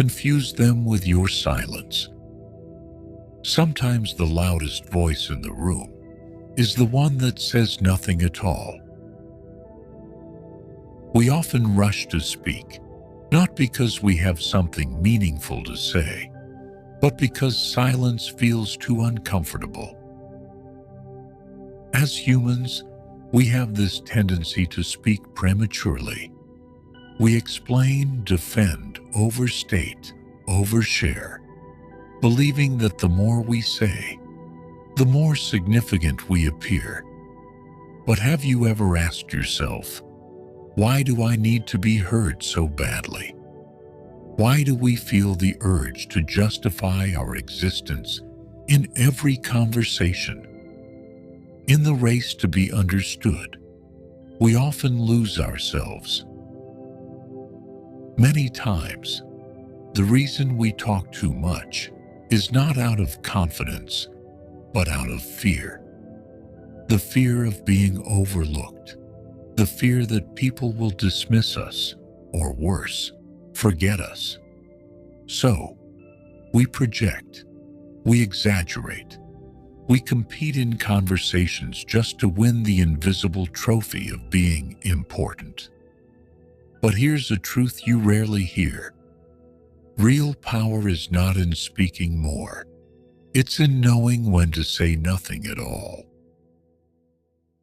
confuse them with your silence. Sometimes the loudest voice in the room is the one that says nothing at all. We often rush to speak, not because we have something meaningful to say, but because silence feels too uncomfortable. As humans, we have this tendency to speak prematurely. We explain, defend, overstate, overshare, believing that the more we say, the more significant we appear. But have you ever asked yourself, why do I need to be heard so badly? Why do we feel the urge to justify our existence in every conversation? In the race to be understood, we often lose ourselves. Many times, the reason we talk too much is not out of confidence, but out of fear. The fear of being overlooked. The fear that people will dismiss us, or worse, forget us. So, we project, we exaggerate, we compete in conversations just to win the invisible trophy of being important. But here's a truth you rarely hear. Real power is not in speaking more. It's in knowing when to say nothing at all.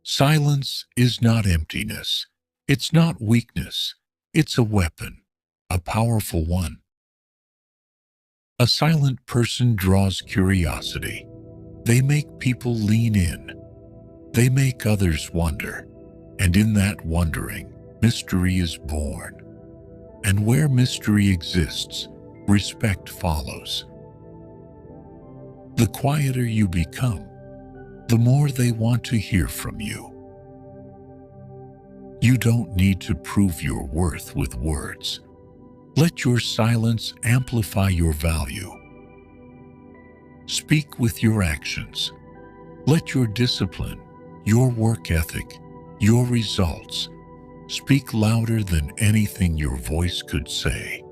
Silence is not emptiness. It's not weakness. It's a weapon, a powerful one. A silent person draws curiosity. They make people lean in. They make others wonder. And in that wondering, mystery is born. And where mystery exists, respect follows. The quieter you become, the more they want to hear from you. You don't need to prove your worth with words. Let your silence amplify your value. Speak with your actions. Let your discipline, your work ethic, your results speak louder than anything your voice could say.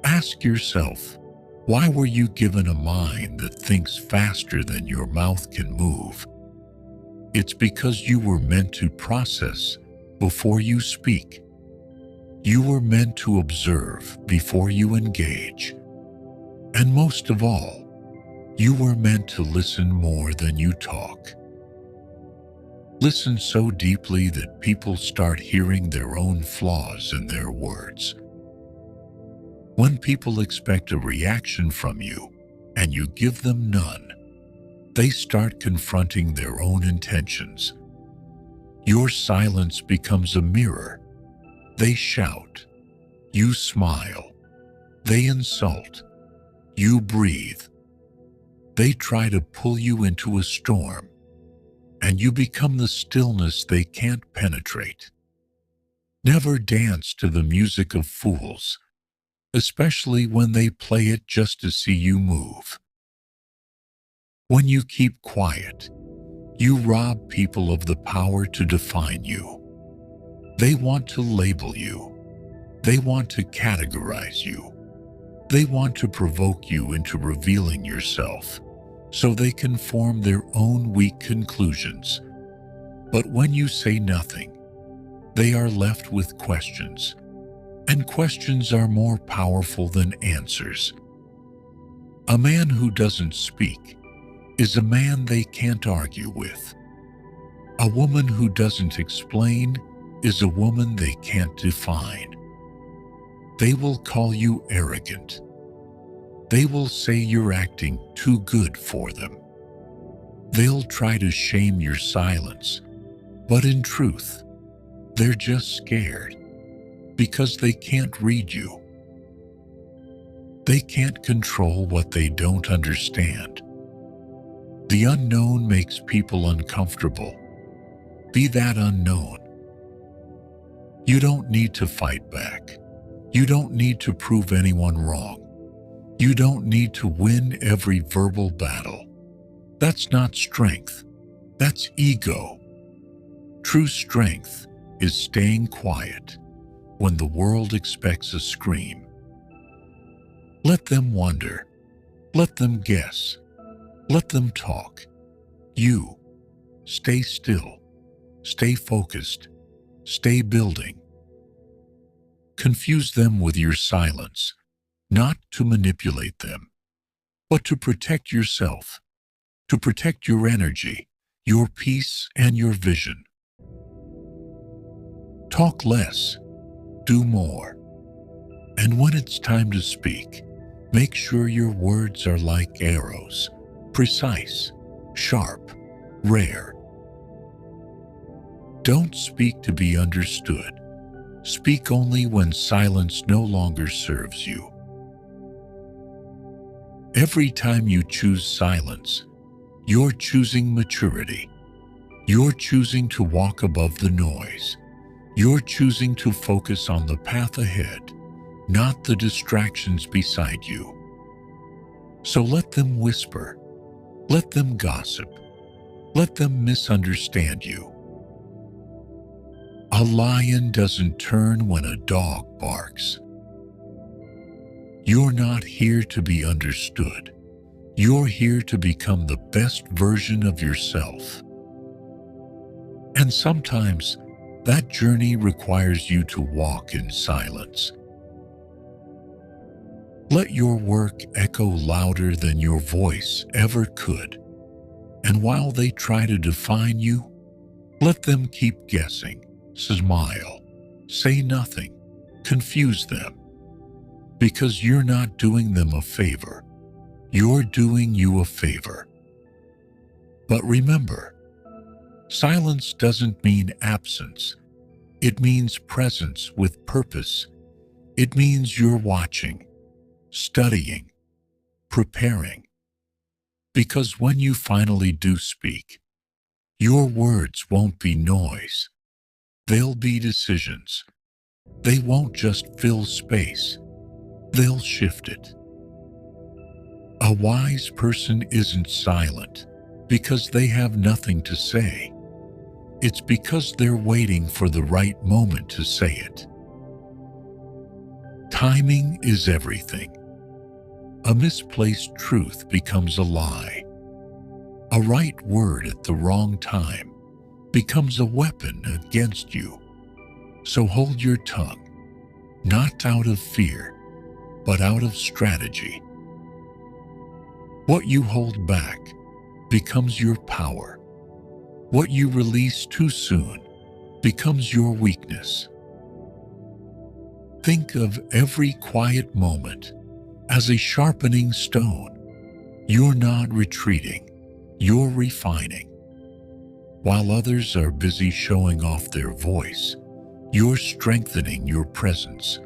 Ask yourself, why were you given a mind that thinks faster than your mouth can move? It's because you were meant to process before you speak. You were meant to observe before you engage. And most of all, you were meant to listen more than you talk. Listen so deeply that people start hearing their own flaws in their words. When people expect a reaction from you and you give them none, they start confronting their own intentions. Your silence becomes a mirror. They shout. You smile. They insult. You breathe. They try to pull you into a storm, and you become the stillness they can't penetrate. Never dance to the music of fools, especially when they play it just to see you move. When you keep quiet, you rob people of the power to define you. They want to label you. They want to categorize you. They want to provoke you into revealing yourself so they can form their own weak conclusions. But when you say nothing, they are left with questions. And questions are more powerful than answers. A man who doesn't speak is a man they can't argue with. A woman who doesn't explain is a woman they can't define. They will call you arrogant. They will say you're acting too good for them. They'll try to shame your silence, but in truth, they're just scared because they can't read you. They can't control what they don't understand. The unknown makes people uncomfortable. Be that unknown. You don't need to fight back. You don't need to prove anyone wrong. You don't need to win every verbal battle. That's not strength. That's ego. True strength is staying quiet when the world expects a scream. Let them wonder. Let them guess. Let them talk. You stay still. Stay focused. Stay building. Confuse them with your silence, not to manipulate them, but to protect yourself, to protect your energy, your peace, and your vision. Talk less, do more. And when it's time to speak, make sure your words are like arrows, precise, sharp, rare. Don't speak to be understood. Speak only when silence no longer serves you. Every time you choose silence, you're choosing maturity. You're choosing to walk above the noise. You're choosing to focus on the path ahead, not the distractions beside you. So let them whisper. Let them gossip. Let them misunderstand you. A lion doesn't turn when a dog barks. You're not here to be understood. You're here to become the best version of yourself. And sometimes that journey requires you to walk in silence. Let your work echo louder than your voice ever could. And while they try to define you, let them keep guessing. Smile. Say nothing. Confuse them. Because you're not doing them a favor. You're doing you a favor. But remember, silence doesn't mean absence. It means presence with purpose. It means you're watching, studying, preparing. Because when you finally do speak, your words won't be noise. They'll be decisions. They won't just fill space. They'll shift it. A wise person isn't silent because they have nothing to say. It's because they're waiting for the right moment to say it. Timing is everything. A misplaced truth becomes a lie. A right word at the wrong time becomes a weapon against you. So hold your tongue, not out of fear, but out of strategy. What you hold back becomes your power. What you release too soon becomes your weakness. Think of every quiet moment as a sharpening stone. You're not retreating, you're refining. While others are busy showing off their voice, you're strengthening your presence.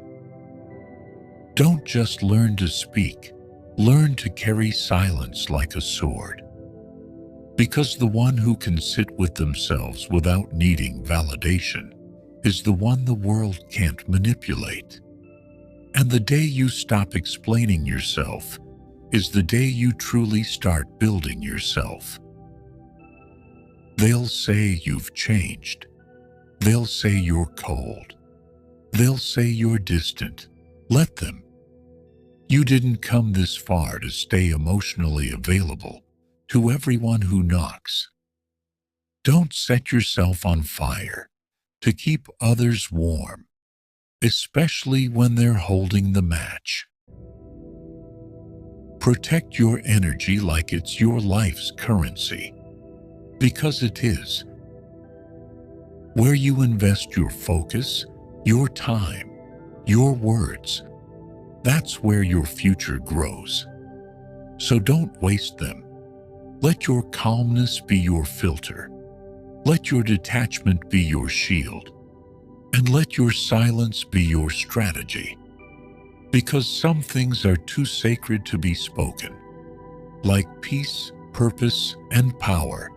Don't just learn to speak, learn to carry silence like a sword. Because the one who can sit with themselves without needing validation is the one the world can't manipulate. And the day you stop explaining yourself is the day you truly start building yourself. They'll say you've changed. They'll say you're cold. They'll say you're distant. Let them. You didn't come this far to stay emotionally available to everyone who knocks. Don't set yourself on fire to keep others warm, especially when they're holding the match. Protect your energy like it's your life's currency, because it is. Where you invest your focus, your time, your words, that's where your future grows. So don't waste them. Let your calmness be your filter. Let your detachment be your shield. And let your silence be your strategy. Because some things are too sacred to be spoken, like peace, purpose, and power.